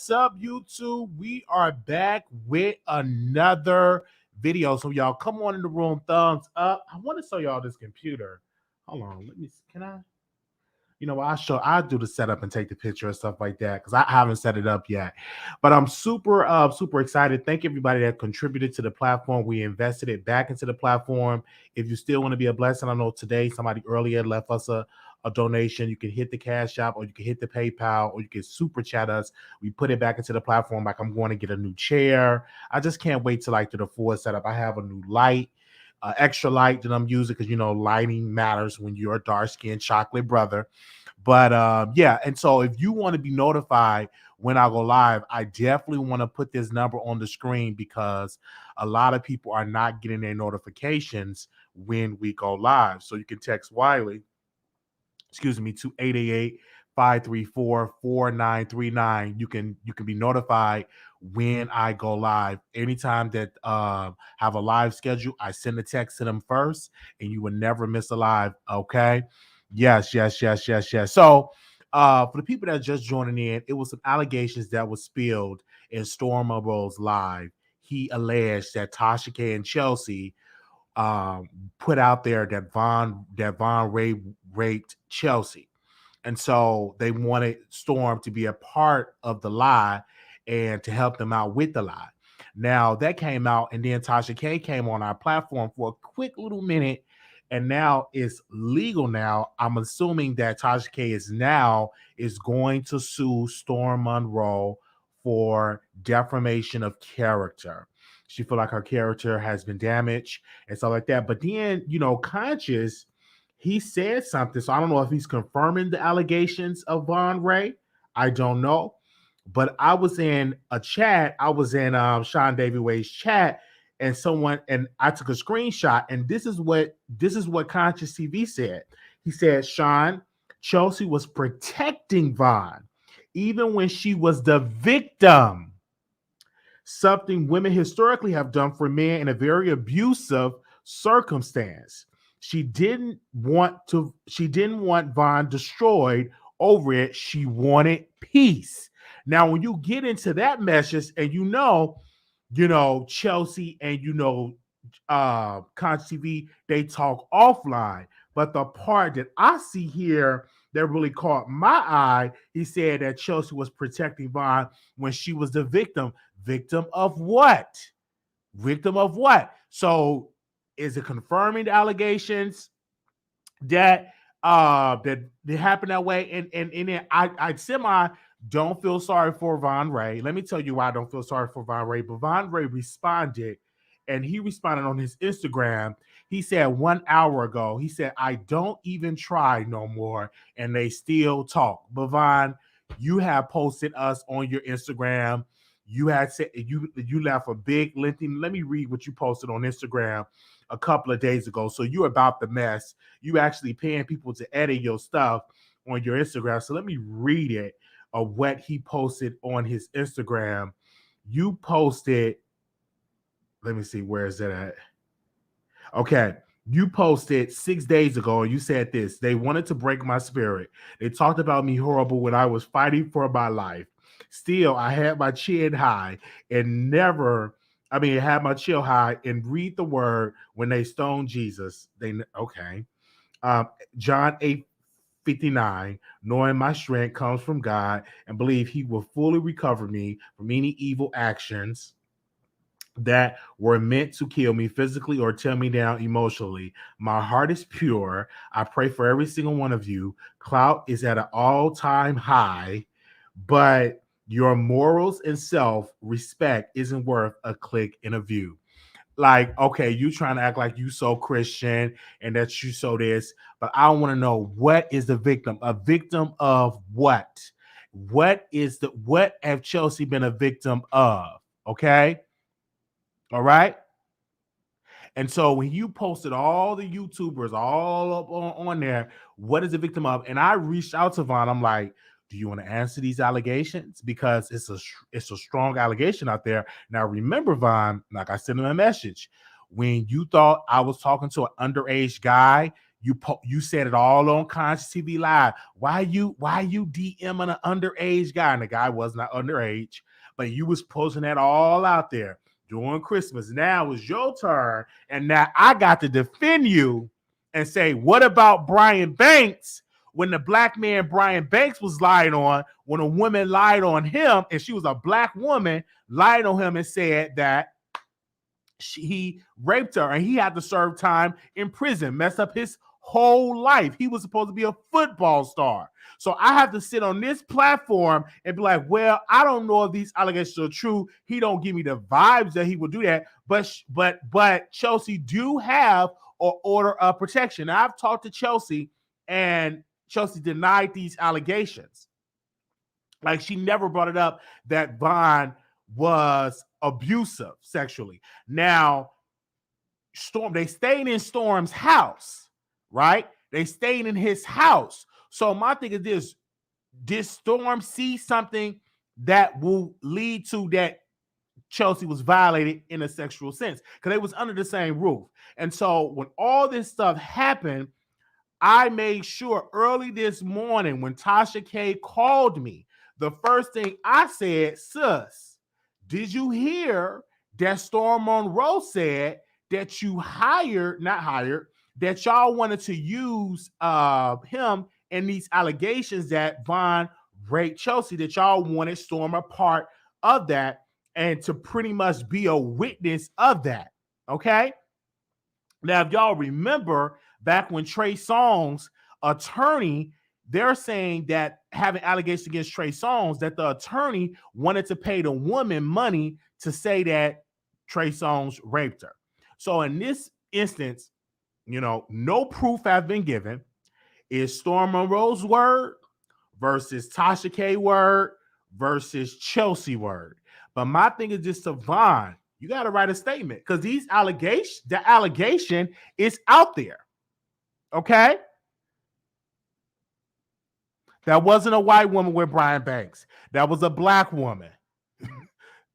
What's up, YouTube? We are back with another video. So y'all come on in the room, thumbs up. I want to show y'all this computer. Hold on, let me see. Can I? You know, I do the setup and take the picture and stuff like that because I haven't set it up yet. But I'm super excited. Thank everybody that contributed to the platform. We invested it back into the platform. If you still want to be a blessing, I know today somebody earlier left us a donation. You can hit the Cash App or you can hit the PayPal or you can super chat us. We put it back into the platform. Like I'm going to get a new chair. I just can't wait till like do the full setup. I have a new light. Extra light that I'm using because you know lighting matters when you're a dark-skinned chocolate brother. But yeah, and so if you want to be notified when I go live, I definitely want to put this number on the screen because a lot of people are not getting their notifications when we go live. So you can text Wiley, to 888-534-4939. You can be notified when I go live. Anytime that have a live schedule, I send a text to them first, and you will never miss a live. Okay. Yes. So for the people that are just joining in, it was some allegations that was spilled in Storm Monroe's live. He alleged that Tasha K and Chelsea put out there that Von raped Chelsea. And so they wanted Storm to be a part of the lie and to help them out with the lie. Now that came out, and then Tasha K came on our platform for a quick little minute, and now it's legal. Now I'm assuming that Tasha K is going to sue Storm Monroe for defamation of character. She feel like her character has been damaged and stuff like that. But then, you know, Conscious, he said something. So I don't know if he's confirming the allegations of Von Ray. I don't know. But I was in a chat. I was in Sean Davy Way's chat, and I took a screenshot, and this is what Conscious TV said. He said, Sean, Chelsea was protecting Von, even when she was the victim. Something women historically have done for men in a very abusive circumstance. She didn't want Von destroyed over it. She wanted peace. Now, when you get into that message, and you know, Chelsea and Conch TV, they talk offline. But the part that I see here that really caught my eye, he said that Chelsea was protecting Von when she was the victim. Victim of what? Victim of what? So is it confirming the allegations that that happened that way? And then I semi don't feel sorry for Von Ray. Let me tell you why I don't feel sorry for Von Ray. But Von Ray responded, and he responded on his Instagram. He said 1 hour ago, he said, I don't even try no more, and they still talk. But Von, you have posted us on your Instagram. You had said you left a big lengthy. Let me read what you posted on Instagram a couple of days ago. So you're about the mess. You actually paying people to edit your stuff on your Instagram. So let me read it of what he posted on his Instagram. You posted, let me see, where is that at? Okay. You posted 6 days ago, and you said this: they wanted to break my spirit. They talked about me horrible when I was fighting for my life. Still, I had my chin high and had my chill high and read the word when they stoned Jesus. Okay. John 8:59, knowing my strength comes from God and believe he will fully recover me from any evil actions that were meant to kill me physically or tear me down emotionally. My heart is pure. I pray for every single one of you. Clout is at an all-time high, but your morals and self-respect isn't worth a click and a view. Like, okay, you trying to act like you so Christian and that you so this, but I want to know, what is the victim? A victim of what? What have Chelsea been a victim of? Okay. All right. And so when you posted all the YouTubers all up on there, what is the victim of? And I reached out to Von. I'm like, do you want to answer these allegations? Because it's a strong allegation out there. Now, remember, Von, like I sent him a message. When you thought I was talking to an underage guy, You said it all on Conscious TV Live. Why you DMing an underage guy? And the guy was not underage, but you was posting that all out there during Christmas. Now it's your turn, and now I got to defend you and say, what about Brian Banks? When the black man Brian Banks was lied on, when a woman lied on him, and she was a black woman, lied on him and said that he raped her and he had to serve time in prison, messed up his whole life. He was supposed to be a football star. So I have to sit on this platform and be like, well, I don't know if these allegations are true. He don't give me the vibes that he would do that. But Chelsea do have an order of protection. Now, I've talked to Chelsea, and Chelsea denied these allegations. Like, she never brought it up that Von was abusive sexually. Now, they stayed in Storm's house, right? They stayed in his house. So my thing is this: did Storm see something that will lead to that Chelsea was violated in a sexual sense? Because they was under the same roof. And so when all this stuff happened, I made sure early this morning when Tasha K called me, the first thing I said, sis, did you hear that Storm Monroe said that you that y'all wanted to use him in these allegations that Von raped Chelsea, that y'all wanted Storm a part of that and to pretty much be a witness of that, okay? Now, if y'all remember back when Trey Songz's attorney, they're saying that having allegations against Trey Songz, that the attorney wanted to pay the woman money to say that Trey Songz raped her. So in this instance, no proof has been given. Is Storm Monroe's word versus Tasha K word versus Chelsea word. But my thing is just, Von, you got to write a statement, because the allegation is out there. Okay? That wasn't a white woman with Brian Banks. That was a black woman.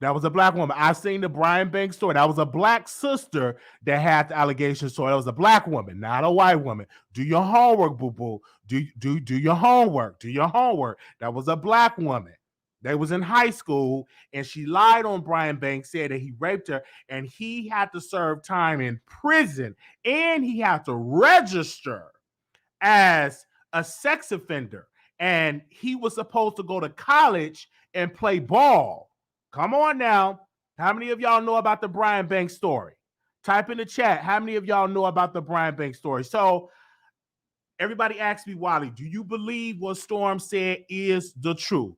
I've seen the Brian Banks story. That was a black sister that had the allegation story. That was a black woman, not a white woman. Do your homework, boo-boo. Do your homework. Do your homework. That was a black woman. They was in high school, and she lied on Brian Banks, said that he raped her, and he had to serve time in prison, and he had to register as a sex offender, and he was supposed to go to college and play ball. Come on now. How many of y'all know about the Brian Banks story? Type in the chat. How many of y'all know about the Brian Banks story? So everybody asks me, Wiley, do you believe what Storm said is the truth?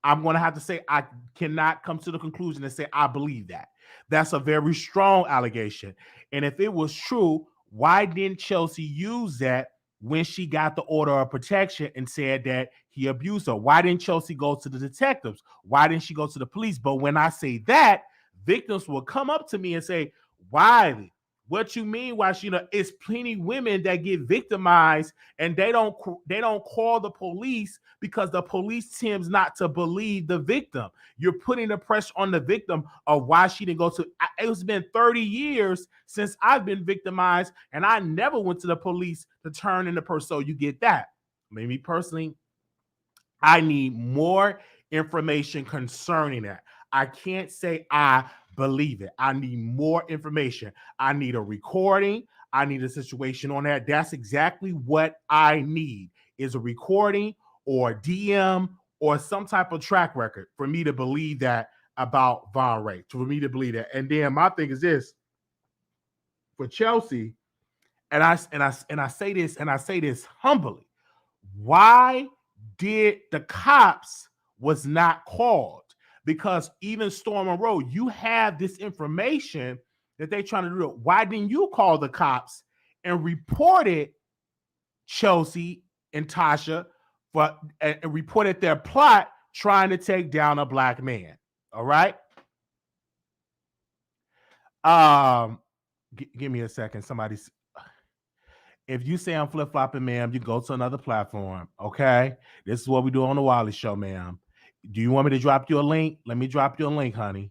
I'm going to have to say I cannot come to the conclusion and say I believe that. That's a very strong allegation. And if it was true, why didn't Chelsea use that when she got the order of protection and said that he abused her? Why didn't Chelsea go to the detectives? Why didn't she go to the police? But when I say that, victims will come up to me and say, Wiley, what you mean? Why it's plenty women that get victimized and they don't call the police because the police tends not to believe the victim. You're putting the pressure on the victim of why she didn't go to. It's been 30 years since I've been victimized, and I never went to the police to turn in the person. So you get that. Maybe personally, I need more information concerning that. I can't say I believe it. I need more information. I need a recording. I need a situation on that. That's exactly what I need, is a recording or DM or some type of track record for me to believe that about Von Ray, for me to believe that. And then my thing is this, for Chelsea, and I say this humbly, why did the cops was not called? Because even Storm Monroe, you have this information that they're trying to do. Why didn't you call the cops and reported Chelsea and Tasha and reported their plot trying to take down a black man? All right. Give me a second. If you say I'm flip-flopping, ma'am, you go to another platform. Okay. This is what we do on the Wiley Show, ma'am. Do you want me to drop you a link? Let me drop you a link, honey.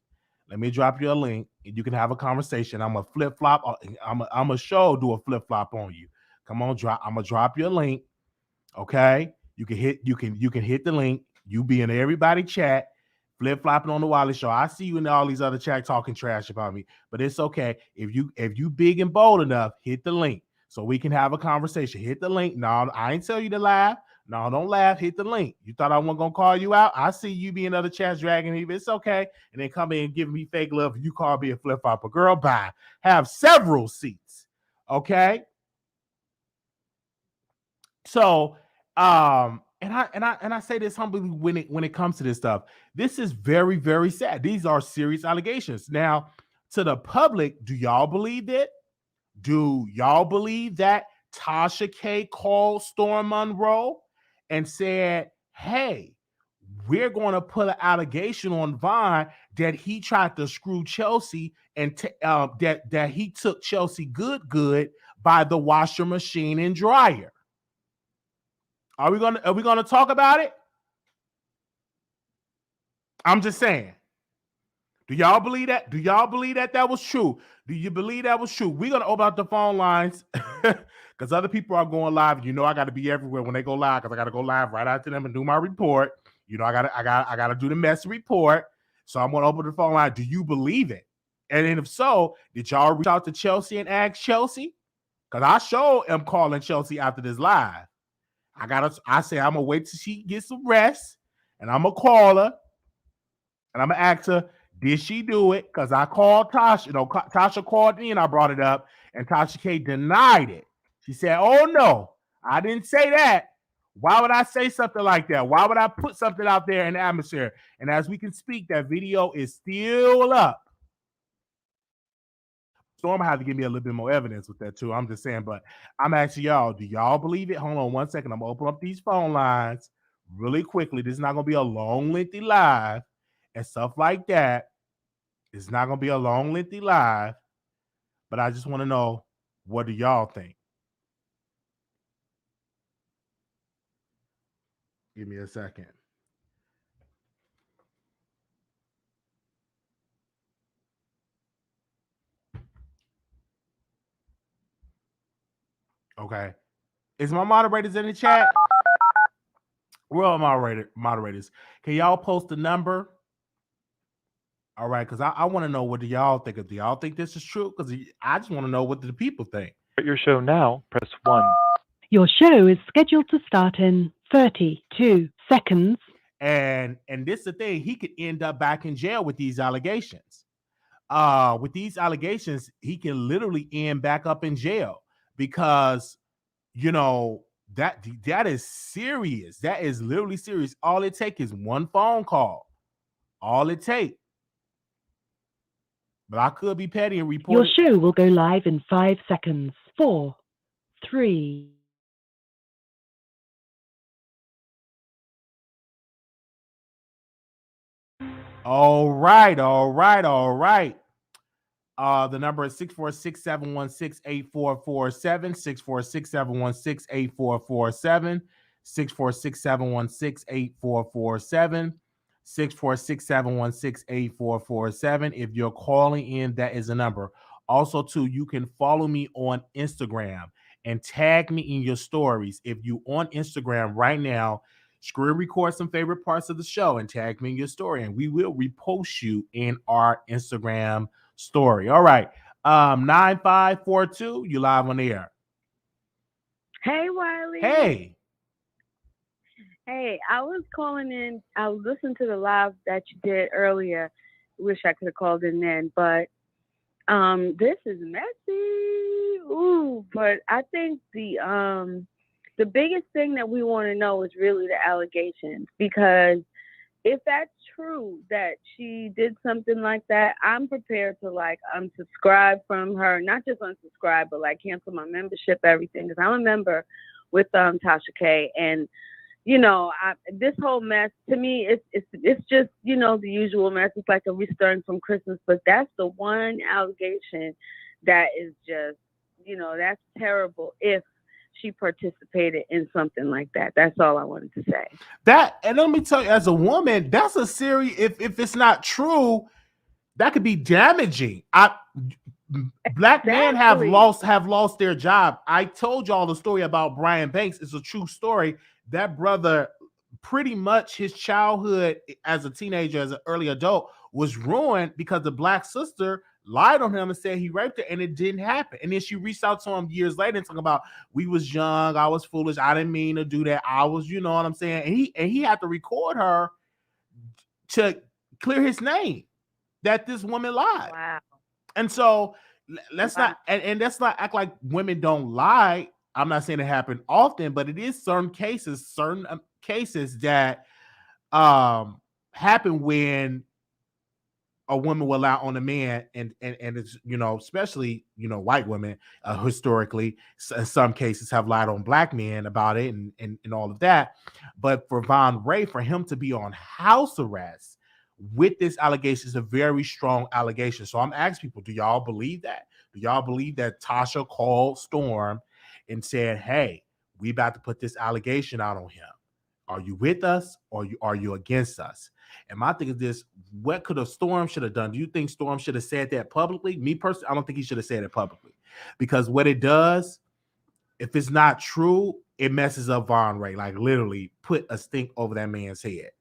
Let me drop you a link, and you can have a conversation. I'm a flip-flop. I'm a show do a flip-flop on you. Come on, I'm gonna drop your link. Okay, you can hit the link. You be in everybody chat, flip flopping on the Wiley Show. I see you in all these other chat talking trash about me, but it's okay. If you big and bold enough, hit the link so we can have a conversation. Hit the link. No, I ain't tell you to laugh. No, don't laugh. Hit the link. You thought I wasn't gonna call you out? I see you be in other chats dragging me. It's okay. And then come in and give me fake love. You call me a flip flopper, girl. Bye. Have several seats. Okay. So, and I say this humbly when it comes to this stuff. This is very, very sad. These are serious allegations. Now, to the public, do y'all believe it? Do y'all believe that Tasha K called Storm Monroe and said, "Hey, we're going to put an allegation on Vine that he tried to screw Chelsea and that he took Chelsea good by the washer machine and dryer"? Are we gonna talk about it? I'm just saying. Do y'all believe that? Do y'all believe that was true? Do you believe that was true? We're gonna open up the phone lines because other people are going live. You know, I got to be everywhere when they go live because I got to go live right after them and do my report. You know, I gotta do the mess report. So I'm gonna open the phone line. Do you believe it? And then if so, did y'all reach out to Chelsea and ask Chelsea? Because I sure am calling Chelsea after this live. I say I'm gonna wait till she gets some rest, and I'm gonna call her, and I'm gonna ask her, did she do it? Because I called Tasha. You know, Tasha called me, and I brought it up, and Tasha K denied it. She said, "Oh no, I didn't say that. Why would I say something like that? Why would I put something out there in the atmosphere?" And as we can speak, that video is still up. Storm had to give me a little bit more evidence with that too. I'm just saying, but I'm asking y'all, do y'all believe it? Hold on 1 second. I'm gonna open up these phone lines really quickly. This is not gonna be a long, lengthy live and stuff like that. It's not gonna be a long, lengthy live, but I just want to know, what do y'all think? Give me a second. Okay. Is my moderators in the chat? Well, moderators. Can y'all post the number? All right, because I want to know, what do y'all think? Do y'all think this is true? Because I just want to know what the people think. Your show now, press 1. Your show is scheduled to start in 32 seconds. And this is the thing, he could end up back in jail with these allegations. With these allegations, he can literally end back up in jail because, you know, that is serious. That is literally serious. All it takes is one phone call. All it takes. But I could be petty and report. Your show will go live in 5 seconds. 4, 3. All right. The number is 646-716-8447, 646-716-8447, 646-716-8447, 646-716-8447. If you're calling in, that is a number. Also, too, you can follow me on Instagram and tag me in your stories. If you on Instagram right now, screen record some favorite parts of the show and tag me in your story, and we will repost you in our Instagram story. All right. 9542, you live on the air. Hey, Wiley. Hey, I was calling in. I was listening to the live that you did earlier. Wish I could have called in then, but this is messy. Ooh, but I think the biggest thing that we want to know is really the allegations, because if that's true that she did something like that, I'm prepared to unsubscribe from her, not just unsubscribe, but cancel my membership, everything. Because I'm a member with Tasha K, and this whole mess, to me, it's just the usual mess. It's like a restarting from Christmas, but that's the one allegation that is just that's terrible. If she participated in something like that. That's all I wanted to say. And let me tell you, as a woman, that's a serious, if it's not true, that could be damaging. black men have Exactly. lost their job. I told y'all the story about Brian Banks. It's a true story. That brother, pretty much his childhood as a teenager, as an early adult, was ruined because the black sister lied on him and said he raped her, and it didn't happen. And then she reached out to him years later and talking about, we was young, I was foolish, I didn't mean to do that. I was, you know what I'm saying? And he had to record her to clear his name that this woman lied. Wow. And so let's Wow. not and let's not act like women don't lie. I'm not saying it happen often, but it is certain cases that happen when a woman will lie on a man, and it's, you know, especially, you know, white women historically in some cases have lied on black men about it, and all of that. But for Von Ray, for him to be on house arrest with this allegation is a very strong allegation. So I'm asking people, do y'all believe that? Do y'all believe that Tasha called Storm and said, hey, we about to put this allegation out on him? Are you with us, or are you against us? And my thing is this: what could a Storm should have done? Do you think Storm should have said that publicly? Me personally, I don't think he should have said it publicly, because what it does, if it's not true, it messes up Von Ray. Like, literally put a stink over that man's head.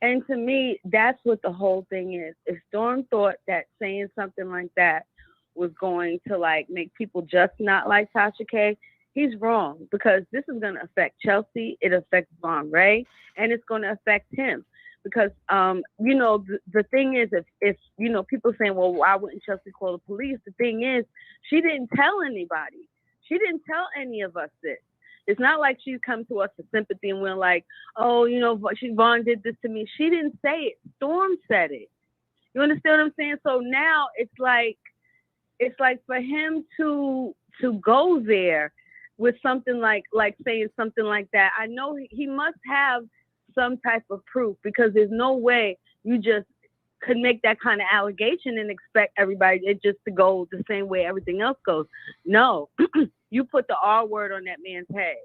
And to me, that's what the whole thing is. If Storm thought that saying something like that was going to like make people just not like Tasha K, he's wrong, because this is going to affect Chelsea. It affects Von Ray, and it's going to affect him. Because, you know, the thing is, if, you know, people saying, well, why wouldn't Chelsea call the police? The thing is, she didn't tell anybody. She didn't tell any of us this. It's not like she's come to us for sympathy and we're like, oh, you know, Vaughn did this to me. She didn't say it. Storm said it. You understand what I'm saying? So now it's like for him to go there with something like saying something like that, I know he must have some type of proof, because there's no way you just could make that kind of allegation and expect everybody it just to go the same way everything else goes. No, you put the R word on that man's head.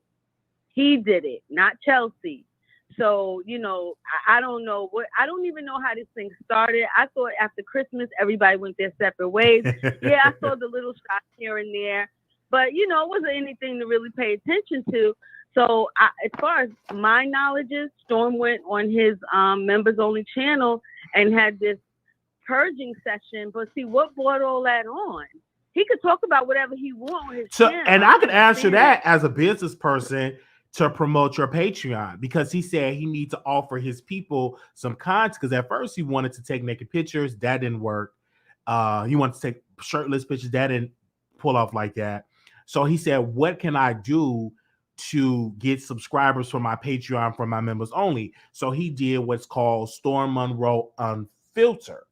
He did it, not Chelsea. So, you know, I don't know I don't even know how this thing started. I thought after Christmas, everybody went their separate ways. Yeah, I saw the little shots here and there, but, you know, it wasn't anything to really pay attention to. So as far as my knowledge is, Storm went on his members only channel and had this purging session. But see, what brought all that on? He could talk about whatever he wants on his channel. And I could answer that as a business person to promote your Patreon, because he said he needs to offer his people some content. Because at first he wanted to take naked pictures, that didn't work. He wanted to take shirtless pictures, that didn't pull off like that. So he said, what can I do to get subscribers for my Patreon for my members only? So he did what's called Storm Monroe Unfiltered.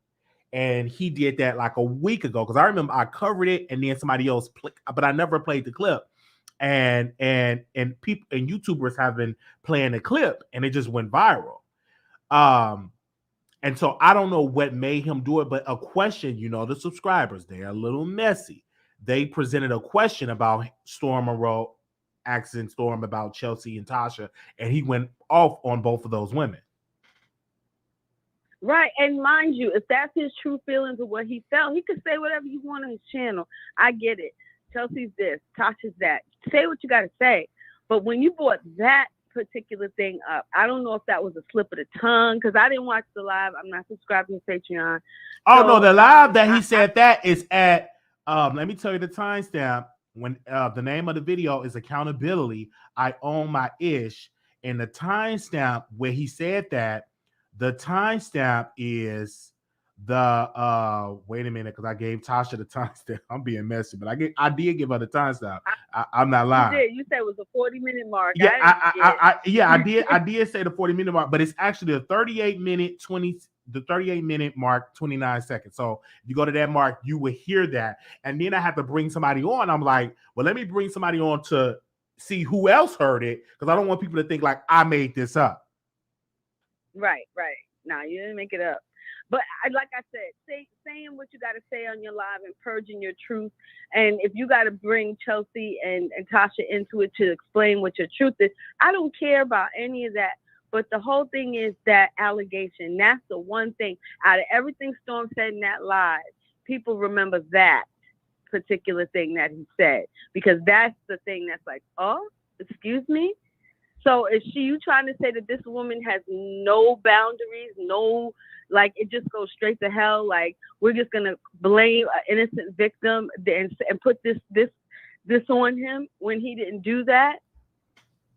And he did that like a week ago, because I remember I covered it and then somebody else but I never played the clip. And people and YouTubers have been playing the clip, and it just went viral. And so I don't know what made him do it, but a question, you know, the subscribers, they're a little messy. They presented a question about Storm Monroe, asking Storm about Chelsea and Tasha, and he went off on both of those women. Right. And mind you, if that's his true feelings of what he felt, he could say whatever you want on his channel. I get it. Chelsea's this, Tasha's that. Say what you got to say. But when you brought that particular thing up, I don't know if that was a slip of the tongue, because I didn't watch the live. I'm not subscribed to Patreon. Oh, so, no, the live that he said that is at, let me tell you the timestamp. When the name of the video is Accountability, I Own My Ish. And the timestamp where he said that, the timestamp is the wait a minute, because I gave Tasha the timestamp. I'm being messy, but I did give her the timestamp. I'm not lying. You did. You said it was a 40-minute mark. Yeah, I did say the 40-minute mark, but it's actually the 38-minute mark, 29 seconds. So if you go to that mark, you will hear that. And then I have to bring somebody on. I'm like, well, let me bring somebody on to see who else heard it, because I don't want people to think like I made this up. Right. No, you didn't make it up. But like I said, saying what you got to say on your live and purging your truth. And if you got to bring Chelsea and Tasha into it to explain what your truth is, I don't care about any of that. But the whole thing is that allegation. That's the one thing out of everything Storm said in that live. people remember that particular thing that he said, because that's the thing that's like, oh, excuse me. So is you trying to say that this woman has no boundaries, no, like, it just goes straight to hell? Like, we're just gonna blame an innocent victim and put this on him when he didn't do that?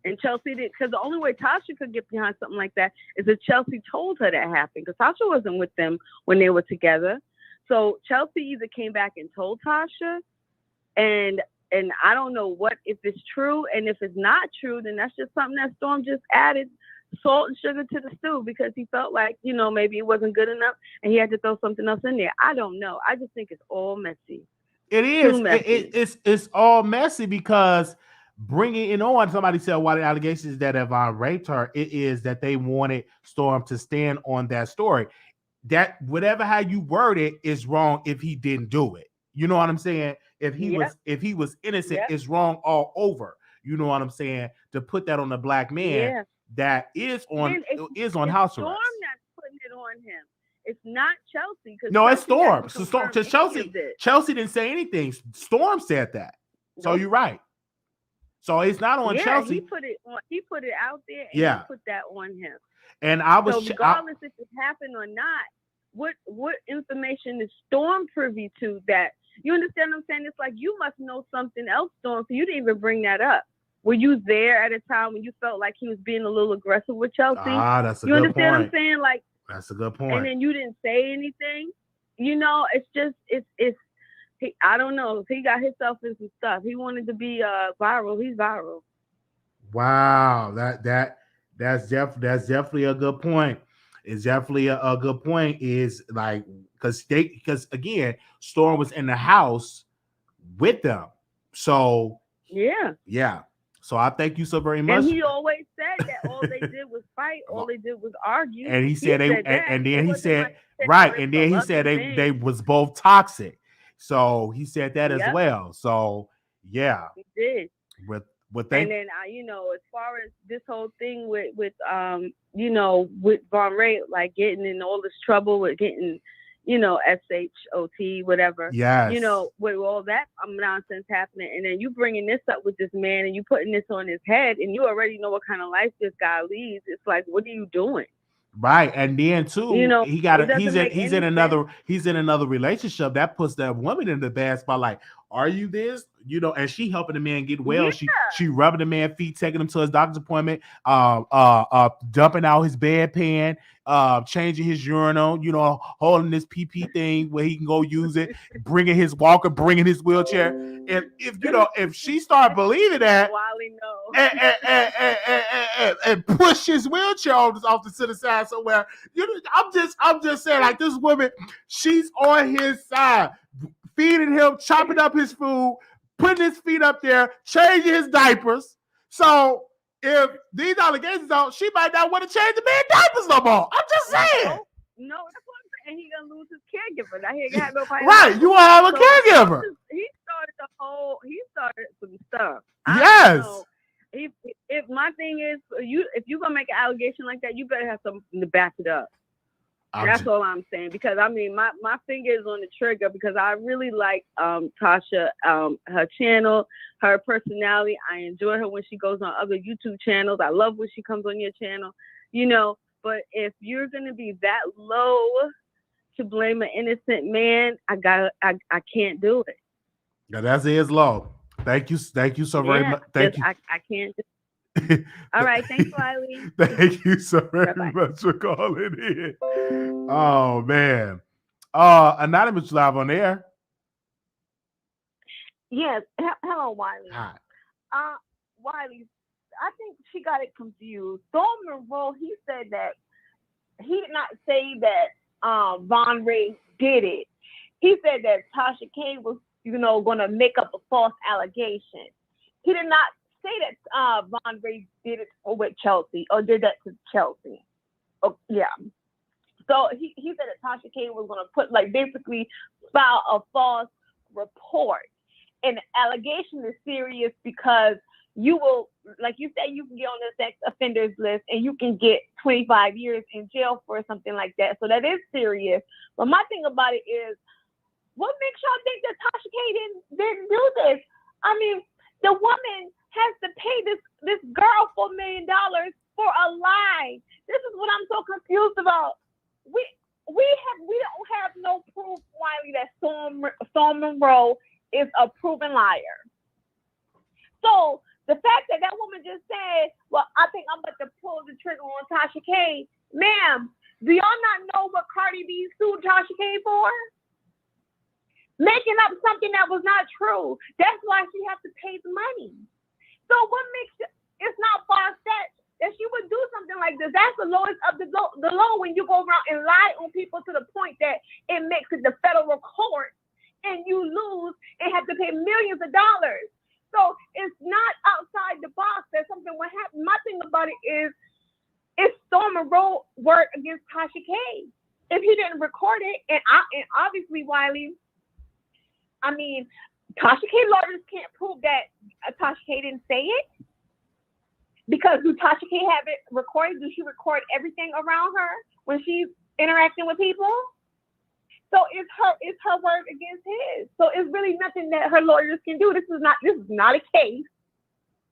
And Chelsea did, because the only way Tasha could get behind something like that is if Chelsea told her that happened, because Tasha wasn't with them when they were together. So Chelsea either came back and told Tasha, and I don't know if it's true, and if it's not true, then that's just something that Storm just added salt and sugar to the stew because he felt like, maybe it wasn't good enough and he had to throw something else in there. I don't know. I just think it's all messy. It is. It's all messy because bringing it on, somebody said why the allegations that Yvonne raped her, it is that they wanted Storm to stand on that story. That whatever how you word it is wrong if he didn't do it. You know what I'm saying? If he was innocent, it's wrong all over. You know what I'm saying? To put that on a black man that is on house arrest. Storm that's putting it on him. It's not Chelsea. No, it's Storm. So Chelsea didn't say anything. Storm said that. So you're right. So it's not on Chelsea. He put it out there and he put that on him. And I was regardless if it happened or not, what information is Storm privy to that? You understand what I'm saying? It's like you must know something else, Storm, so you didn't even bring that up. Were you there at a time when you felt like he was being a little aggressive with Chelsea? That's a good point. You understand what I'm saying? Like, that's a good point. And then you didn't say anything. It's just I don't know. He got himself in some stuff. He wanted to be viral. He's viral. Wow, that's definitely a good point. It's definitely a good point. Is like because again, Storm was in the house with them. So yeah. So I thank you so very much. And he always said that all they did was fight, all they did was argue. And he said then he said they was both toxic. So he said that as well. So yeah, he did. And then as far as this whole thing with Von Ray, like getting in all this trouble with getting SHOT, whatever. Yes. With all that nonsense happening, and then you bringing this up with this man, and you putting this on his head, and you already know what kind of life this guy leads. It's like, what are you doing? Right, and then too, he's in another relationship that puts that woman in the bad spot. Like, are you this? And she helping the man get well. Yeah. She rubbing the man feet, taking him to his doctor's appointment, dumping out his bedpan, changing his urinal, holding this PP thing where he can go use it, bringing his walker, bringing his wheelchair. If she start believing that, and push his wheelchair off to the side somewhere, I'm just saying, like, this woman, she's on his side, feeding him, chopping up his food, putting his feet up there, changing his diapers. So if these allegations out, she might not want to change the man's diapers no more. I'm just saying. No, that's what I'm saying. He's gonna lose his caregiver. Now he got nobody. Right, you want to have a caregiver. He started some stuff. Yes. If my thing is, if you're gonna make an allegation like that, you better have something to back it up. That's all I'm saying, because my finger is on the trigger, because I really like Tasha, her channel, her personality. I enjoy her when she goes on other YouTube channels. I love when she comes on your channel, but if you're gonna be that low to blame an innocent man, I can't do it. Yeah, that's his law. Thank you so very much. Thank you. I can't do it. All right, thanks, Wiley. Thank you so very much for calling in. Oh man. Anonymous live on air. Yes. Hello, Wiley. Hi. Wiley, I think she got it confused. Storm Monroe, he said that he did not say that Von Ray did it. He said that Tasha K was, going to make up a false allegation. He did not say that Von Ray did it with Chelsea or did that to Chelsea. Oh, yeah. So he said that Tasha K was going to basically file a false report. And the allegation is serious because you will, like you said, you can get on the sex offenders list and you can get 25 years in jail for something like that. So that is serious. But my thing about it is, What makes y'all think that Tasha K didn't do this? I mean, the woman has to pay this girl $4 million for a lie. This is what I'm so confused about. We don't have no proof, Wiley, that Storm Monroe is a proven liar. So the fact that woman just said, well, I think I'm about to pull the trigger on Tasha K. Ma'am, do y'all not know what Cardi B sued Tasha K for? Making up something that was not true. That's why she has to pay the money. So what makes it's not far-fetched that she would do something like this? That's the lowest of the low when you go around and lie on people to the point that it makes it the federal court and you lose and have to pay millions of dollars. So it's not outside the box that something will happen. My thing about it is, it's Storm Monroe word against Tasha K. If he didn't record it, and obviously Wiley, I mean, Tasha K lawyers can't prove that Tasha K didn't say it, because do Tasha K have it recorded? Do she record everything around her when she's interacting with people? So it's her word against his. So it's really nothing that her lawyers can do. This is not a case.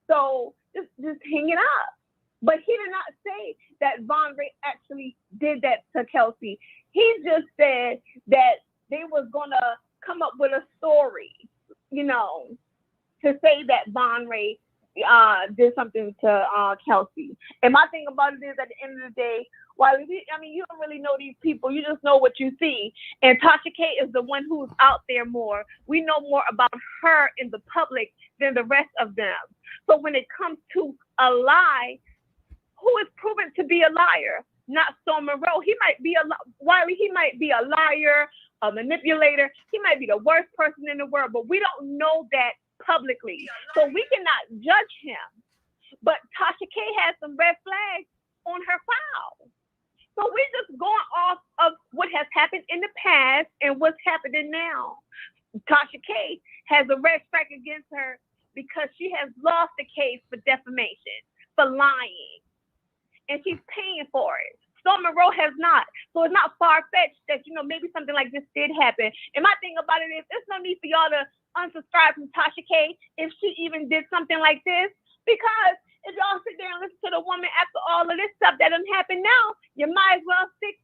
So just hang it up. But he did not say that Von Ray actually did that to Kelsey. He just said that they was gonna come up with a story, to say that Von Ray did something to Kelsey. And my thing about it is, at the end of the day, you don't really know these people. You just know what you see. And Tasha K is the one who's out there more. We know more about her in the public than the rest of them. So when it comes to a lie, who is proven to be a liar? Not Storm Monroe. He might be he might be a liar, a manipulator. He might be the worst person in the world, but we don't know that publicly. So we cannot judge him. But Tasha K has some red flags on her file. So we're just going off of what has happened in the past and what's happening now. Tasha K has a red flag against her because she has lost the case for defamation, for lying. And she's paying for it. Storm Monroe has not. So it's not far-fetched that, maybe something like this did happen. And my thing about it is, there's no need for y'all to unsubscribe from Tasha K if she even did something like this. Because if y'all sit there and listen to the woman after all of this stuff that done happened now, you might as well stick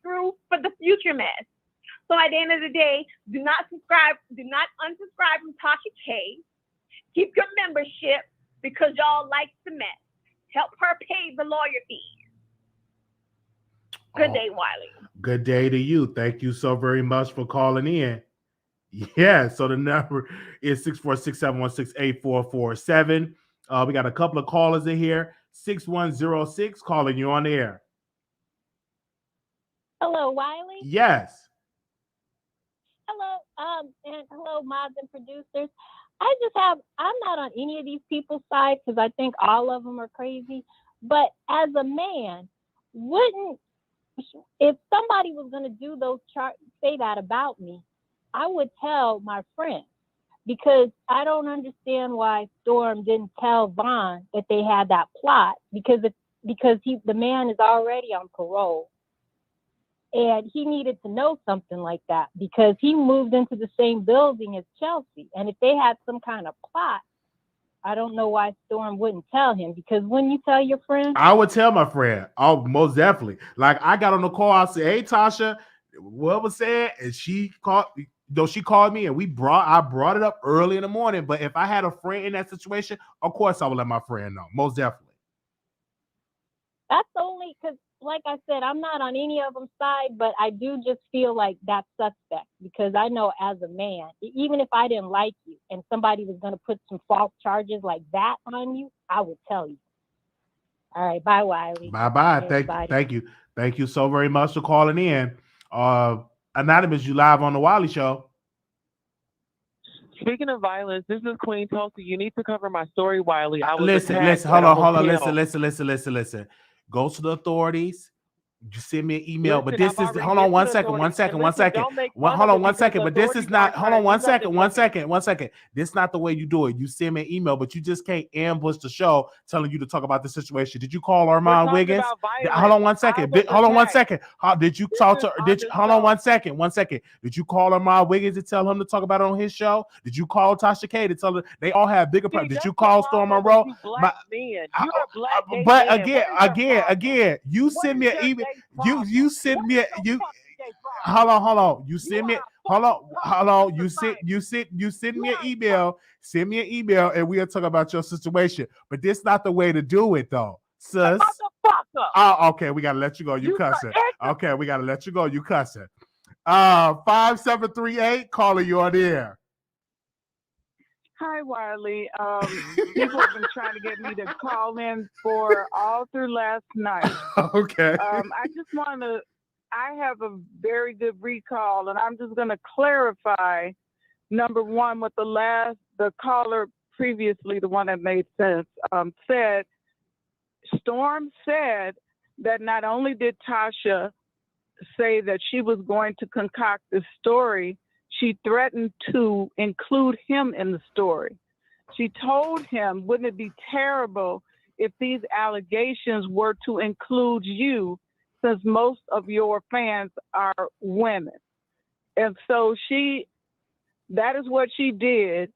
through for the future mess. So at the end of the day, do not unsubscribe from Tasha K. Keep your membership because y'all like the mess. Help her pay the lawyer fees. Good day, Wiley. Good day to you. Thank you so very much for calling in. Yeah, so the number is 646-716-8447. We got a couple of callers in here. 6106 calling you on the air. Hello, Wiley. Yes. Hello, and hello, mods and producers. I'm not on any of these people's side because I think all of them are crazy. But as a man, if somebody was going to do say that about me, I would tell my friend, because I don't understand why Storm didn't tell Von that they had that plot, because the man is already on parole. And he needed to know something like that because he moved into the same building as Chelsea. And if they had some kind of plot, I don't know why Storm wouldn't tell him, because when you tell your friend, I would tell my friend. Oh, most definitely. Like, I got on the call, I said, "Hey, Tasha, what was said?" And she called me, and I brought it up early in the morning. But if I had a friend in that situation, of course I would let my friend know. Most definitely. that's only because, like I said, I'm not on any of them side, but I do just feel like that's suspect, because I know as a man, even if I didn't like you and somebody was going to put some false charges like that on you, I would tell you. All right. Bye, Wiley. Bye-bye. Thank you. Thank you so very much for calling in. Anonymous, you live on the Wiley Show. Speaking of violence, this is Queen Tulsa. You need to cover my story, Wiley. Listen. Hold on. Listen. Go to the authorities. You send me an email, but Listen, this I've is already hold on given one second, authority. one second, And one listen, second. don't make Well, fun hold of on it one because second, but this is authority not got hold on you one got second, to one fucking second, one second. This is not the way you do it. You send me an email, but you just can't ambush the show telling you to talk about the situation. Did you call We're Armand talking Wiggins? about Hold on violence. one I second. was Hold on one attacked. second. Did you This talk is to on did the you, hold on show. one second, one second. Did you call Armand Wiggins and tell him to talk about it on his show? Did you call Tasha K to tell her they all have bigger See, problems? Did that's you the call Storm problem with Monroe? you black men. You're a black gay But man. again, What is your problem? you What send is me an your email. gay problem? You send What me is your you fucking gay problem? hold on. You You send me are a hold on, fucking hold on. total society. You send You me an are a email. Send me an email and we'll talk about your situation. But this not the way to do it though, sis. motherfucker. Oh, okay. We gotta let you go. You You cussing. ignorant. Okay, we gotta let you go. You cussing. 5738, caller, you on the air. Hi, Wiley. People have been trying to get me to call in for all through last night. Okay. I just want to, I have a very good recall, and I'm just going to clarify, number one, what the caller previously, the one that made sense, said. Storm said that not only did Tasha say that she was going to concoct this story, she threatened to include him in the story. She told him, wouldn't it be terrible if these allegations were to include you, since most of your fans are women? And so that is what she did.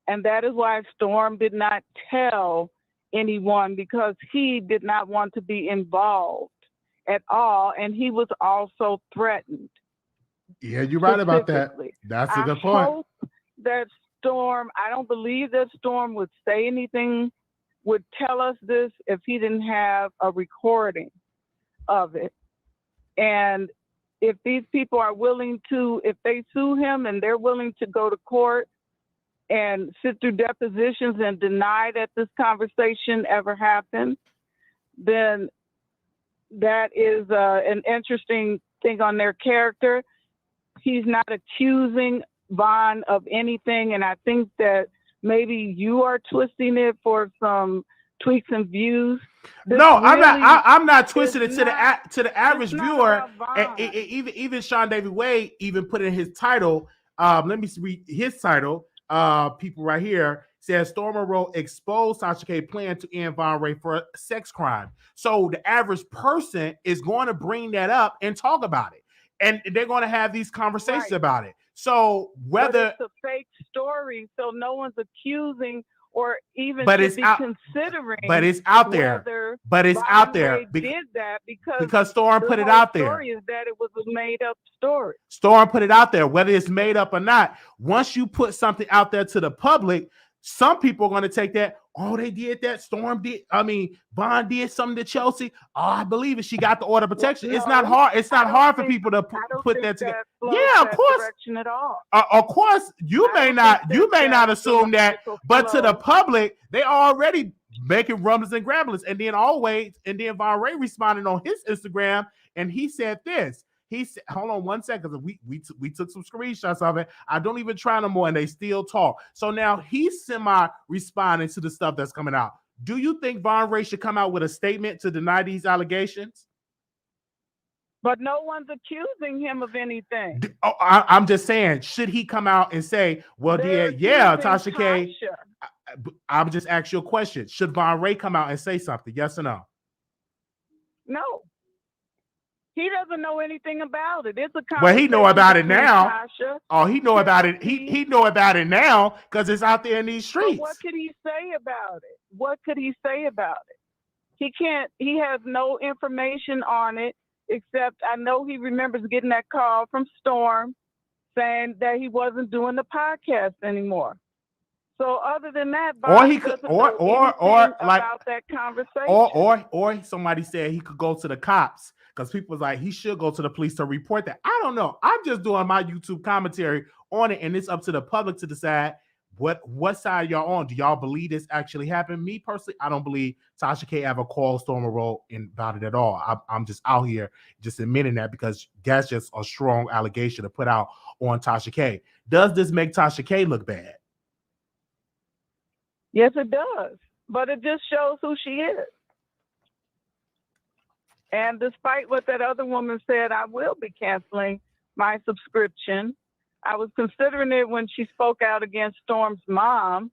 And that is why Storm did not tell anyone, because he did not want to be involved at all. And he was also threatened. Yeah, you're right about that. Specifically. That's a good I point. hope that Storm, I don't believe that Storm would say anything, would tell us this if he didn't have a recording of it. And if these people are willing to, if they sue him and they're willing to go to court and sit through depositions and deny that this conversation ever happened, then that is an interesting thing on their character. He's not accusing Vaughn of anything, and I think that maybe you are twisting it for some tweaks and views. No, I'm not twisting it to the average viewer. And even Sean David Wade even put in his title. Let me read his title. People right here says Storm Monroe exposed Tasha K plan to end Von Ray for a sex crime. So the average person is going to bring that up and talk about it, and they're going to have these conversations about it. So whether but it's a fake story, so no one's accusing or even considering. But it's out there. But it's out there. Did that because Storm put it out there. The story is that it was a made up story. Storm put it out there, whether it's made up or not. Once you put something out there to the public, some people are going to take that. Oh, they did that. Storm did. I mean, Vaughn did something to Chelsea. Oh, I believe it. She got the order of protection. It's not hard. It's not hard for people to put that together. Yeah, of course. At all. Of course, you may not assume that, but to the public, they already making rumblings and grumblings. And then Von Ray responded on his Instagram, and he said this. He said, hold on one second. We took some screenshots of it. I don't even try no more, and they still talk. So now he's semi-responding to the stuff that's coming out. Do you think Von Ray should come out with a statement to deny these allegations? But no one's accusing him of anything. I'm just saying, should he come out and say, well, Tasha K. I'm just asking you a question. Should Von Ray come out and say something? Yes or no? No. He doesn't know anything about it. It's a conversation. Well, he know about it now. Tasha. Oh, he know about it. He know about it now because it's out there in these streets. But what could he say about it? What could he say about it? He can't. He has no information on it, except I know he remembers getting that call from Storm saying that he wasn't doing the podcast anymore. So other than that, or he could, or like about that conversation, or somebody said he could go to the cops because people was like he should go to the police to report that. I don't know. I'm just doing my YouTube commentary on it, and it's up to the public to decide what side y'all on. Do y'all believe this actually happened? Me personally, I don't believe Tasha K ever called Storm Monroe about it at all. I'm just out here just admitting that because that's just a strong allegation to put out on Tasha K. Does this make Tasha K look bad? Yes, it does. But it just shows who she is. And despite what that other woman said, I will be canceling my subscription. I was considering it when she spoke out against Storm's mom,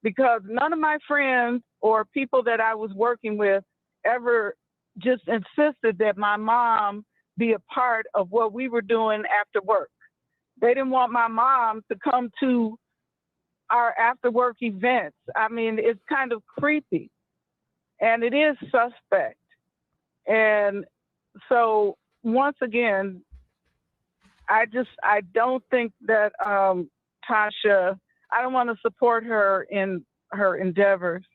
because none of my friends or people that I was working with ever just insisted that my mom be a part of what we were doing after work. They didn't want my mom to come to our after work events. I mean, it's kind of creepy and it is suspect. And so once again, I don't think that Tasha, I don't want to support her in her endeavors.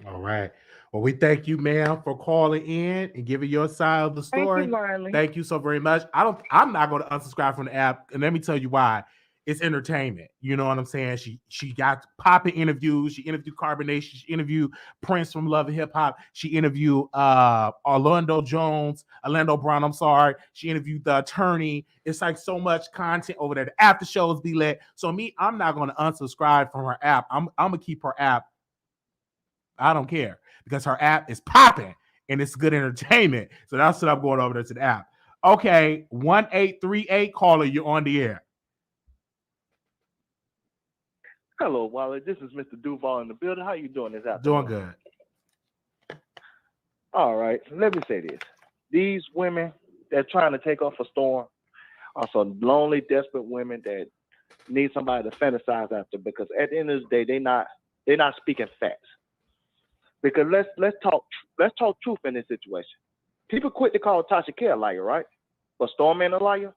All right. Well, we thank you, ma'am, for calling in and giving your side of the story. Thank you, Wiley. Thank you so very much. I'm not going to unsubscribe from the app, and let me tell you why. It's entertainment. You know what I'm saying? She got popping interviews. She interviewed Carbonation. She interviewed Prince from Love and Hip Hop. She interviewed Orlando Brown. I'm sorry. She interviewed the attorney. It's like so much content over there. The after shows be lit. So I'm not going to unsubscribe from her app. I'm gonna keep her app. I don't care, because her app is popping and it's good entertainment. So that's what I'm going over there to the app. Okay, 1838 caller, you're on the air. Hello, Wiley. This is Mr. Duval in the building. How you doing this afternoon? Doing good. All right. Let me say this. These women that are trying to take off a Storm are some lonely, desperate women that need somebody to fantasize after, because at the end of the day, they're not speaking facts. Because let's talk truth in this situation. People quit to call Tasha K a liar, right? But Storm ain't a liar.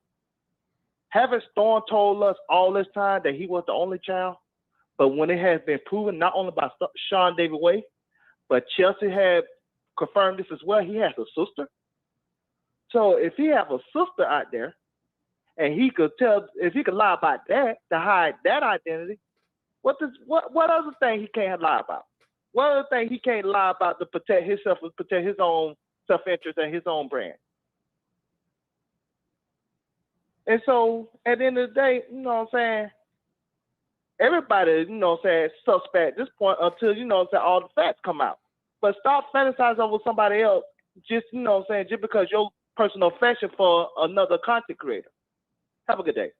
Haven't Storm told us all this time that he was the only child? But when it has been proven, not only by Sean David Way, but Chelsea had confirmed this as well, he has a sister. So if he have a sister out there, and if he could lie about that to hide that identity, what other thing he can't lie about? What other thing he can't lie about to protect himself, protect his own self-interest and his own brand? And so at the end of the day, you know what I'm saying, everybody, you know what I'm saying, suspect at this point until, you know what I'm saying, all the facts come out. But stop fantasizing over somebody else just, you know what I'm saying, just because your personal affection for another content creator. Have a good day.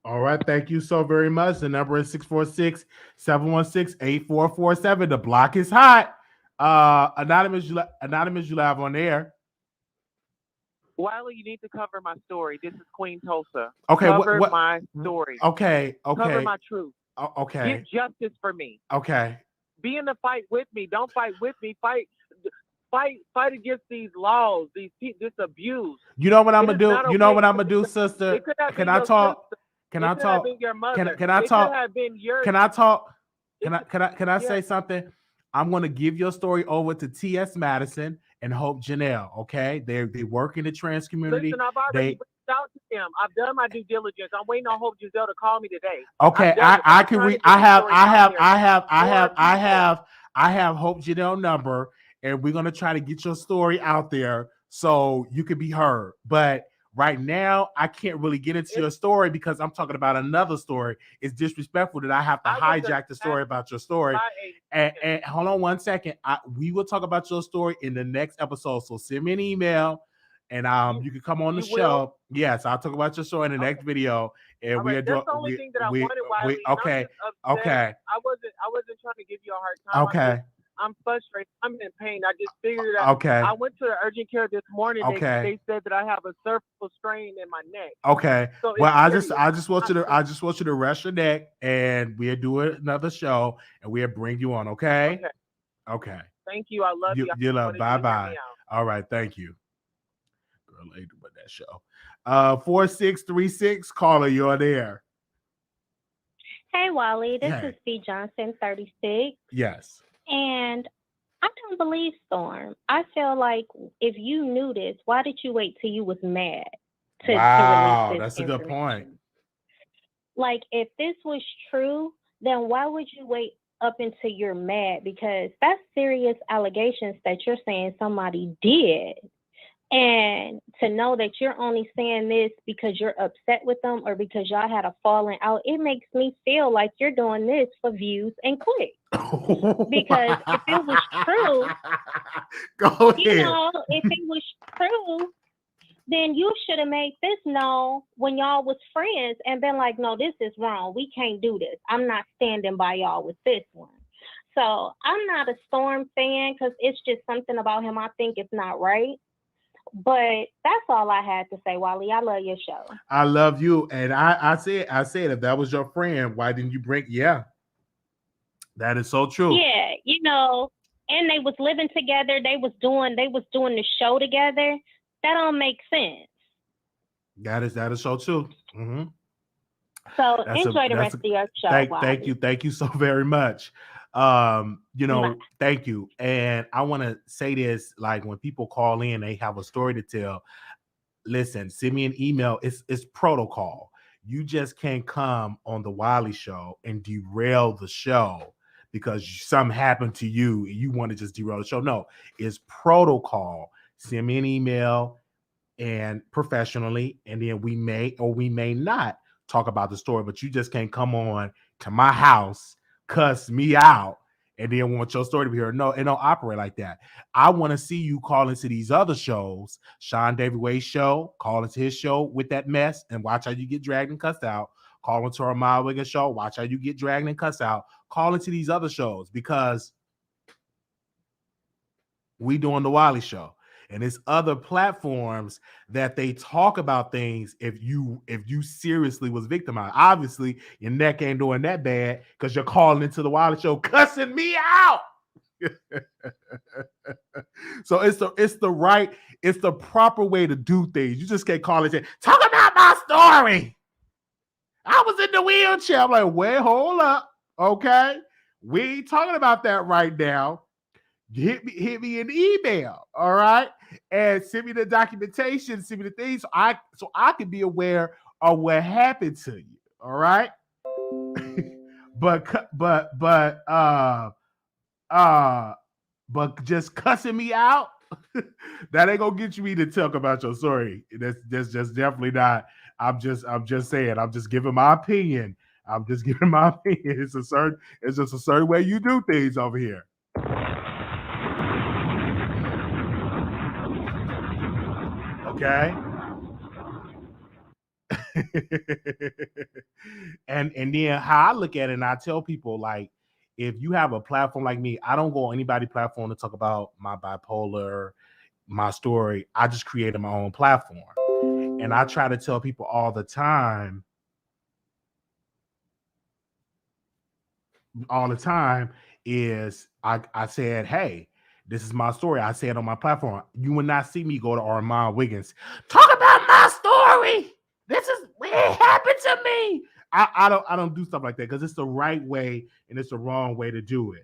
All right. Thank you so very much. The number is 646-716-8447. The block is hot. Anonymous, you live on air. Wiley, you need to cover my story. This is Queen Tulsa. Okay. Cover my story. Okay. Cover my truth. Okay. Get justice for me. Okay. Be in the fight with me. Don't fight with me. Fight against these laws, this abuse. You know what I'm gonna do? You know what I'm gonna do, sister? Can I talk? Can I talk? Can I talk? Can I talk? Can I say something? I'm gonna give your story over to T.S. Madison and Hope Janelle. Okay, they work in the trans community. Listen, I've already reached out to them. I've done my due diligence. I'm waiting on Hope Giselle to call me today. Okay, I can read. I have Hope Janelle number, and we're gonna try to get your story out there so you can be heard. But right now, I can't really get into your story because I'm talking about another story. It's disrespectful that I have to hijack the story about your story. And hold on one second. We will talk about your story in the next episode. So send me an email, and you can come on the show. Yes, I'll talk about your story in the next video. And that's the only thing that I wanted. Wiley. Okay. I wasn't trying to give you a hard time. Okay. I'm frustrated. I'm in pain. I just figured it out. Okay. I went to the urgent care this morning. Okay. They said that I have a cervical strain in my neck. Okay. So well, I just want you to rest your neck, and we'll do another show, and we'll bring you on. Okay. Okay. Thank you. I love you. You love. Bye. All right. Thank you. Girl, ain't doing that show. 4636 caller, you're there. Hey, Wally. This is B. Johnson, 36. Yes. And I don't believe Storm. I feel like if you knew this, why did you wait till you was mad to release this that's a good point. Like, if this was true, then why would you wait up until you're mad? Because that's serious allegations that you're saying somebody did. And to know that you're only saying this because you're upset with them or because y'all had a falling out, it makes me feel like you're doing this for views and clicks. Because if it was true, go ahead. you know, if it was true, then you should have made this known when y'all was friends and been like, no, this is wrong. We can't do this. I'm not standing by y'all with this one. So I'm not a Storm fan because it's just something about him I think it's not right. But that's all I had to say, Wiley. I love your show. I love you. And I said, if that was your friend, why didn't you bring? Yeah, that is so true. Yeah, you know, and they was living together. They was doing the show together. That don't make sense. That is so true. Mm-hmm. So enjoy the rest of your show. Thank you so very much. You know, thank you. And I want to say this, like when people call in, they have a story to tell. Listen, send me an email. It's protocol. You just can't come on the Wiley Show and derail the show because something happened to you and you want to just derail the show. No, it's protocol. Send me an email and professionally, and then we may or we may not talk about the story, but you just can't come on to my house, cuss me out, and then want your story to be heard. No, it don't operate like that. I want to see you call into these other shows, Sean David Way's show, call into his show with that mess and watch how you get dragged and cussed out. Call into our Mild Wiggins show, watch how you get dragged and cussed out. Call into these other shows because we doing the Wiley Show. And it's other platforms that they talk about things if you seriously was victimized. Obviously, your neck ain't doing that bad because you're calling into the Wiley Show cussing me out. So it's the proper way to do things. You just can't call it and say, talk about my story. I was in the wheelchair. I'm like, wait, hold up. Okay. We ain't talking about that right now. Hit me an email, all right, and send me the documentation, send me the things so I can be aware of what happened to you, all right. but just cussing me out, that ain't gonna get me to talk about your story. That's just definitely not. I'm just saying. I'm just giving my opinion. It's just a certain way you do things over here. Okay. and then how I look at it, and I tell people, like, if you have a platform like me, I don't go on anybody's platform to talk about my bipolar, my story. I just created my own platform. And I try to tell people all the time is I said, hey, this is my story. I said on my platform, you will not see me go to Armand Wiggins. Talk about my story. This is what happened to me. I don't do stuff like that because it's the right way and it's the wrong way to do it.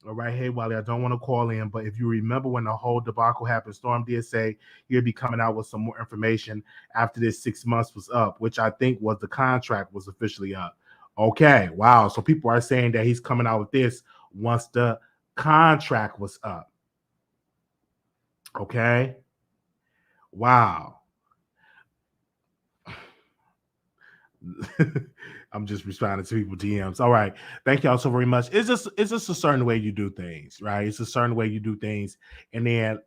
All right, hey, Wiley, I don't want to call in, but if you remember when the whole debacle happened, Storm did say he'll be coming out with some more information after this 6 months was up, which I think was the contract was officially up. Okay, wow. So people are saying that he's coming out with this once the contract was up. Okay. Wow. I'm just responding to people DMs. All right. Thank y'all so very much. It's just a certain way you do things, right? It's a certain way you do things. And then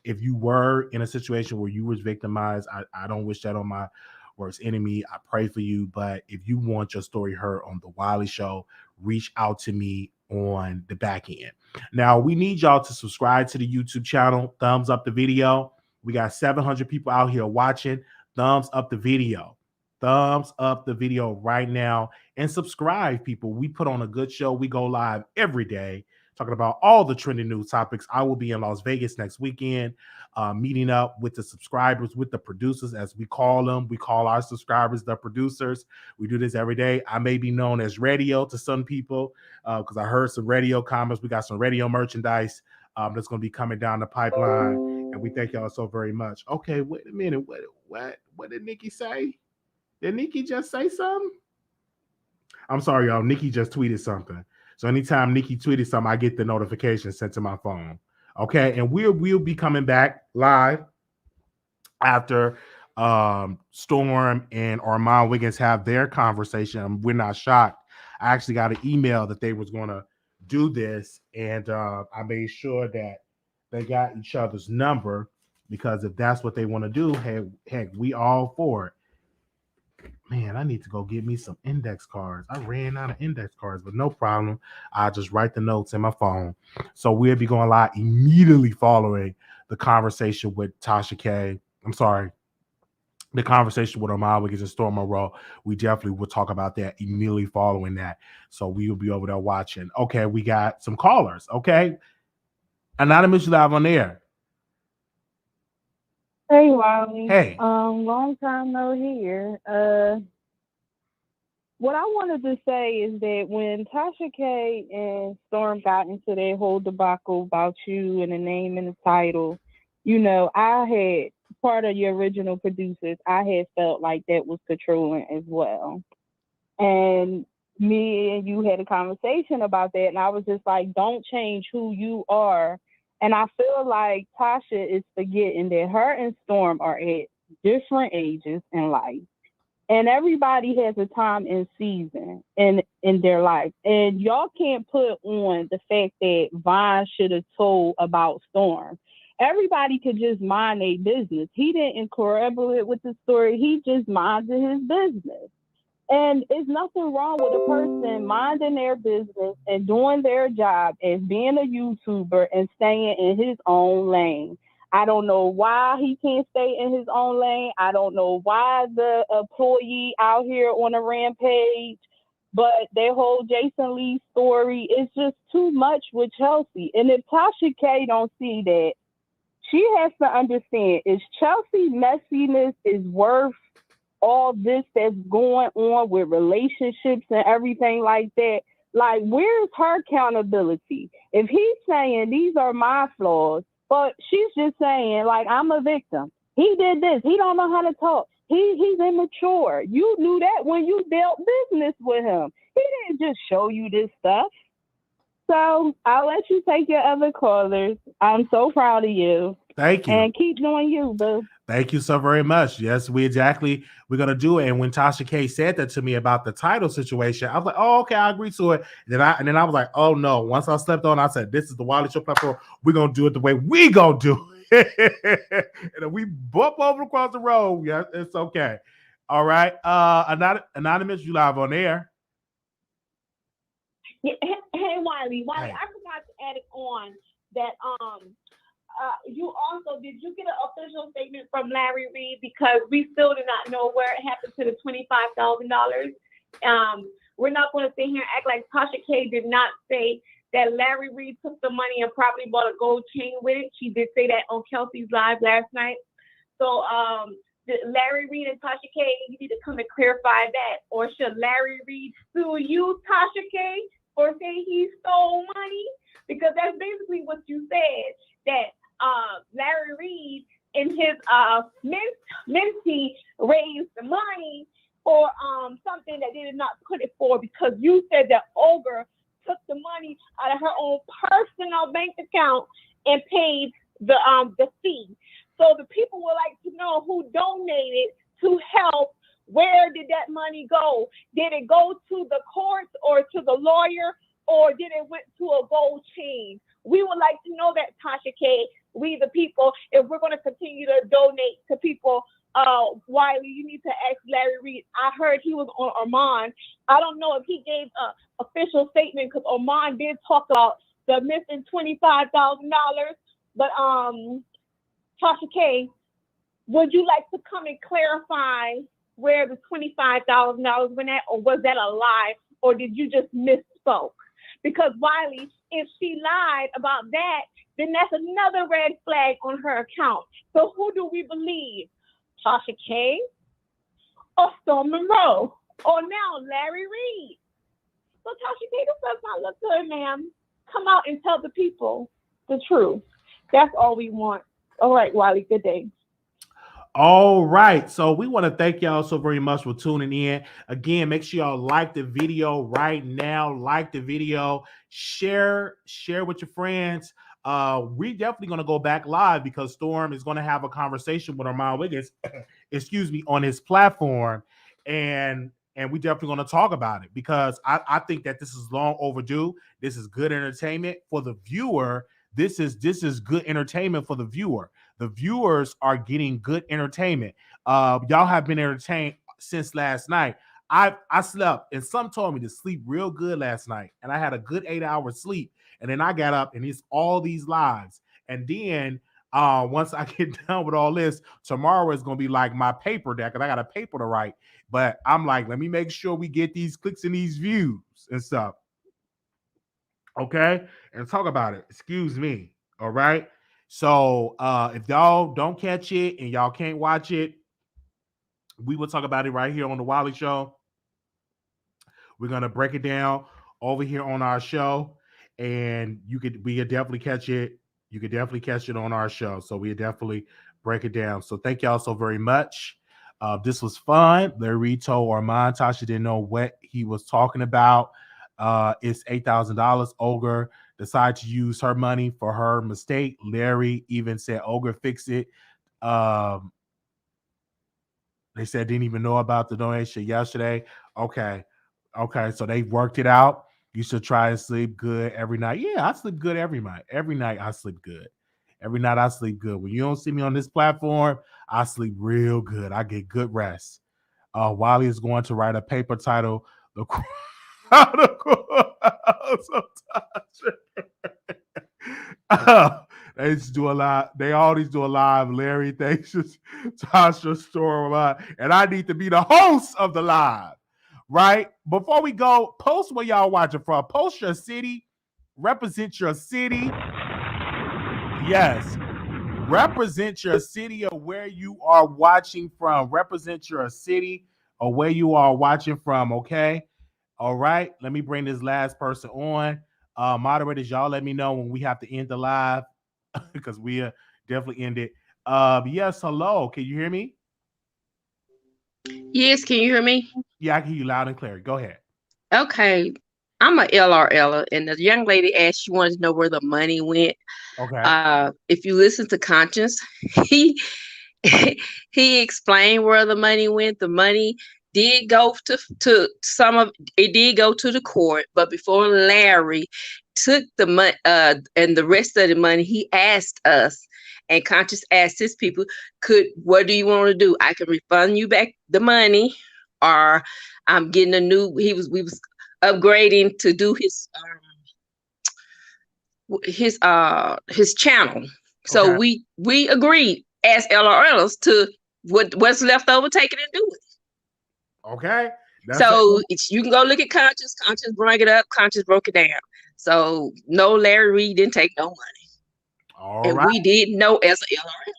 if you were in a situation where you was victimized, I don't wish that on my worst enemy. I pray for you. But if you want your story heard on the Wiley Show, reach out to me on the back end. Now, we need y'all to subscribe to the YouTube channel. Thumbs up the video. We got 700 people out here watching. Thumbs up the video. Thumbs up the video right now and subscribe, people. We put on a good show. We go live every day talking about all the trending news topics. I will be in Las Vegas next weekend, meeting up with the subscribers, with the producers, as we call them. We call our subscribers the producers. We do this every day. I may be known as radio to some people because I heard some radio comments. We got some radio merchandise that's going to be coming down the pipeline, and we thank y'all so very much. Okay, wait a minute. What did Nikki say? Did Nikki just say something? I'm sorry, y'all. Nikki just tweeted something. So anytime Nikki tweeted something, I get the notification sent to my phone. Okay, and we'll be coming back live after Storm and Armand Wiggins have their conversation. We're not shocked. I actually got an email that they was going to do this, and I made sure that they got each other's number, because if that's what they want to do, heck, we all for it. Man, I need to go get me some index cards. I ran out of index cards, but no problem. I'll just write the notes in my phone. So we'll be going live immediately following the conversation with Tasha K. I'm sorry, the conversation with Armand Wiggins and Storm Monroe. We definitely will talk about that immediately following that. So we will be over there watching. Okay, we got some callers. Okay, Anonymous, you live on air. Hey, Wiley. Hey. Long time no hear. What I wanted to say is that when Tasha K and Storm got into their whole debacle about you and the name and the title, you know, I had part of your original producers. I had felt like that was controlling as well, and me and you had a conversation about that, and I was just like, don't change who you are. And I feel like Tasha is forgetting that her and Storm are at different ages in life. And everybody has a time and season in their life. And y'all can't put on the fact that Vaughn should have told about Storm. Everybody could just mind their business. He didn't corroborate with the story. He just minded his business. And it's nothing wrong with a person minding their business and doing their job as being a YouTuber and staying in his own lane. I don't know why he can't stay in his own lane. I don't know why the employee out here on a rampage, but their whole Jason Lee story is just too much with Chelsea. And if Tasha K don't see that, she has to understand, is Chelsea messiness is worth all this that's going on with relationships and everything like that? Like, where's her accountability? If he's saying these are my flaws, but she's just saying, like, I'm a victim. He did this. He don't know how to talk. He's immature. You knew that when you dealt business with him. He didn't just show you this stuff. So I'll let you take your other callers. I'm so proud of you. Thank you. And keep doing you, boo. Thank you so very much. Yes, we're going to do it. And when Tasha K said that to me about the title situation, I was like, oh, okay, I agree to it. And then I was like, oh no. Once I slept on, I said, this is the Wiley Show platform. We're going to do it the way we going to do it. And if we bump over across the road, yeah, it's okay. All right. Anonymous, you live on air. Yeah, hey, Wiley, Hey. I forgot to add it on that you also, did you get an official statement from Larry Reed? Because we still do not know where it happened to the $25,000. We're not going to sit here and act like Tasha K did not say that Larry Reed took the money and probably bought a gold chain with it. She did say that on Kelsey's Live last night. So Larry Reed and Tasha K, you need to come and clarify that. Or should Larry Reed sue you, Tasha K, or say he stole money? Because that's basically what you said, that Larry Reed and his mentee raised the money for something that they did not put it for, because you said that Olga took the money out of her own personal bank account and paid the fee. So the people would like to know who donated to help. Where did that money go? Did it go to the courts or to the lawyer, or did it went to a gold chain? We would like to know that, Tasha K. We the people, if we're going to continue to donate to people, Wiley, you need to ask Larry Reed. I heard he was on Armand. I don't know if he gave an official statement, because Armand did talk about the missing $25,000. But Tasha K, would you like to come and clarify where the $25,000 went at, or was that a lie, or did you just misspoke? Because Wiley, if she lied about that, then that's another red flag on her account. So who do we believe? Tasha K or Storm Monroe? Or now Larry Reed? So Tasha K, this does not look good, ma'am. Come out and tell the people the truth. That's all we want. All right, Wiley, good day. All right. So we want to thank y'all so very much for tuning in. Again, make sure y'all like the video right now. Like the video, share with your friends. we definitely going to go back live because Storm is going to have a conversation with Armand Wiggins, excuse me, on his platform, and we definitely going to talk about it because I think that this is long overdue. This is good entertainment for the viewer. This is good entertainment for the viewer. The viewers are getting good entertainment. Y'all have been entertained since last night. I slept, and some told me to sleep real good last night, and I had a good 8 hours sleep. And then I got up, and it's all these lives. And then once I get done with all this, tomorrow is gonna be like my paper day because I got a paper to write. But I'm like, let me make sure we get these clicks and these views and stuff. Okay, and talk about it. Excuse me. All right. So if y'all don't catch it and y'all can't watch it, we will talk about it right here on the Wiley Show. We're gonna break it down over here on our show, and we could definitely catch it. You could definitely catch it on our show. So we definitely break it down. So thank y'all so very much. This was fun. Larry told Armand Tasha didn't know what he was talking about. It's $8,000. Olga decided to use her money for her mistake. Larry even said Olga fix it. They said didn't even know about the donation yesterday. Okay, so they worked it out. You should try to sleep good every night. Yeah, I sleep good every night. Every night I sleep good. Every night I sleep good. When you don't see me on this platform, I sleep real good. I get good rest. Wiley is going to write a paper titled "The They just do a lot. They always do a live. Larry thanks Tasha Storm, and I need to be the host of the live. Right? Before we go, post where y'all watching from. Post your city. Represent your city. Yes. Represent your city or where you are watching from. Represent your city or where you are watching from, okay? All right. Let me bring this last person on. Moderators, y'all let me know when we have to end the live because we definitely end it. Yes, hello. Can you hear me? Yes, can you hear me? Yeah, I can hear you loud and clear. Go ahead. Okay. I'm a LRL, and the young lady asked, she wanted to know where the money went. Okay. If you listen to Conscience, he explained where the money went. The money did go to some of it, did go to the court, but before Larry took the money and the rest of the money, he asked us, and Conscious asked his people, what do you want to do? I can refund you back the money, or I'm getting a new. We was upgrading to do his channel. So Okay. we agreed as LRLs to what's left over, take it and do it. Okay. So you can go look at Conscious. Conscious bring it up. Conscious broke it down. So no, Larry Reid didn't take no money. All right. We did know as a LRL.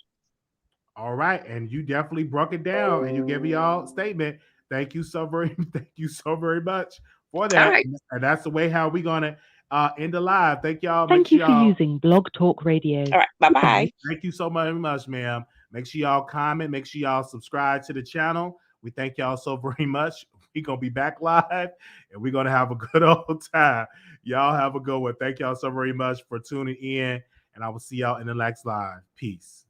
All right, and you definitely broke it down, and you gave me y'all statement. Thank you so very much for that. All right. And that's the way how we're gonna end the live. Thank y'all. Thank you for using Blog Talk Radio. All right, bye-bye. Thank you so much, ma'am. Make sure y'all comment. Make sure y'all subscribe to the channel. We thank y'all so very much. We're gonna be back live, and we're gonna have a good old time. Y'all have a good one. Thank y'all so very much for tuning in, and I will see y'all in the next live. Peace.